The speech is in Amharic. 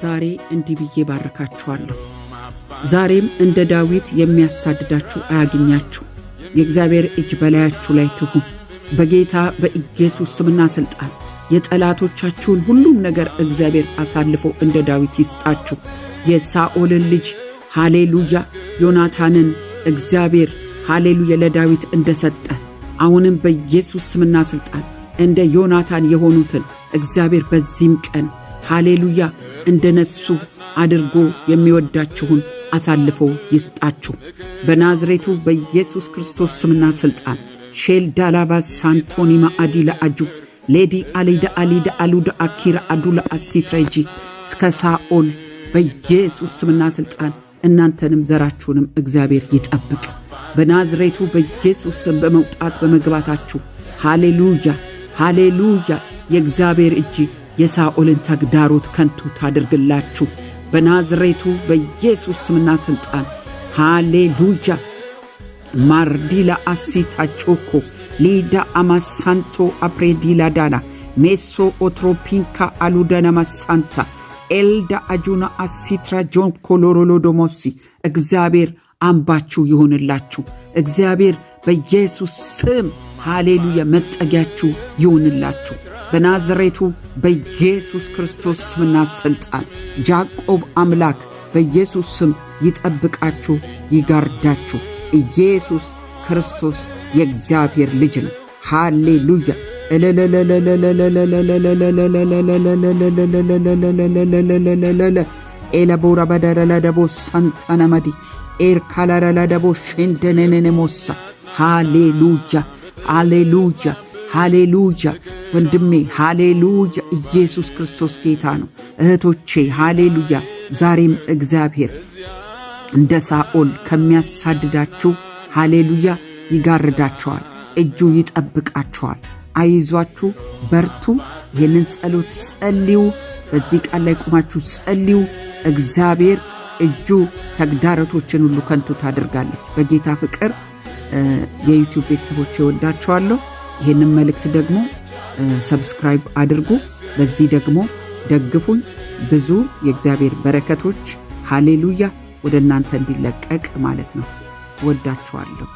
ዛሬ እንዲህ ብዬ ባርካችኋለሁ። ዛሬም እንደ ዳዊት የሚያሳድዳችሁ አያግኛችሁ። የእግዚአብሔር እጅ በላያችሁ ላይ ትሁን። በጌታ በኢየሱስ ስምና ሥልጣን የጠላቶቻችሁን ሁሉም ነገር እግዚአብሔር አሳልፎ እንደ ዳዊት ይስጣችሁ። የሳኦልን ልጅ ሃሌሉያ ዮናታንን እግዚአብሔር ሃሌሉያ ለዳዊት እንደሰጠ አሁንም በኢየሱስ ስምና ሥልጣን እንደ ዮናታን የሆኑትን እግዚአብሔር በዚህም ቀን ሃሌሉያ እንደ ነፍሱ አድርጎ የሚወዳችሁን አሳልፎ ይስጣችሁ። በናዝሬቱ በኢየሱስ ክርስቶስ ስምና ሥልጣን ሼል ዳላባስ ሳንቶኒ ማአዲላ አጁ ሌዲ አሊዳ አሊዳ አሉዳ አኪራ አዱላ አሲትረጂ እስከ ሳኦል በኢየሱስ ስምና ሥልጣን እናንተንም ዘራችሁንም እግዚአብሔር ይጠብቅ። በናዝሬቱ በኢየሱስ ስም በመውጣት በመግባታችሁ ሃሌሉያ ሃሌሉያ የእግዚአብሔር እጅ የሳኦልን ተግዳሮት ከንቱ ታድርግላችሁ። በናዝሬቱ በኢየሱስ ስምና ሥልጣን ሃሌሉያ ማርዲላ አሲታ ቾኮ ሊዳ አማሳንቶ አፕሬዲላ ዳና ሜሶ ኦትሮፒንካ አሉዳና ማሳንታ ኤልዳ አጁና አሲትራ ጆን ኮሎሮሎዶሞሲ እግዚአብሔር አምባችሁ ይሆንላችሁ። እግዚአብሔር በኢየሱስ ስም ሃሌሉያ መጠጊያችሁ ይሆንላችሁ። በናዝሬቱ በኢየሱስ ክርስቶስ ስምና ሥልጣን ያዕቆብ አምላክ በኢየሱስ ስም ይጠብቃችሁ ይጋርዳችሁ። ኢየሱስ ክርስቶስ የእግዚአብሔር ልጅ ነው። ሃሌሉያ ኤለቦራ በደረለደቦ ሳንጠነመዲ ኤርካላረለደቦ ሼንደነነሞሳ ሃሌሉያ ሃሌሉያ ሃሌሉያ ወንድሜ ሃሌሉያ ኢየሱስ ክርስቶስ ጌታ ነው። እህቶቼ ሃሌሉያ ዛሬም እግዚአብሔር እንደ ሳኦል ከሚያሳድዳችሁ ሃሌሉያ ይጋርዳችኋል፣ እጁ ይጠብቃችኋል። አይዟችሁ፣ በርቱ። ይህንን ጸሎት ጸልዩ። በዚህ ቃል ላይ ቁማችሁ ጸልዩ። እግዚአብሔር እጁ ተግዳሮቶችን ሁሉ ከንቱ ታደርጋለች። በጌታ ፍቅር የዩቲዩብ ቤተሰቦች ይወዳችኋለሁ። ይህንን መልእክት ደግሞ ሰብስክራይብ አድርጉ። በዚህ ደግሞ ደግፉኝ። ብዙ የእግዚአብሔር በረከቶች ሃሌሉያ ወደ እናንተ እንዲለቀቅ ማለት ነው። ወዳችኋለሁ።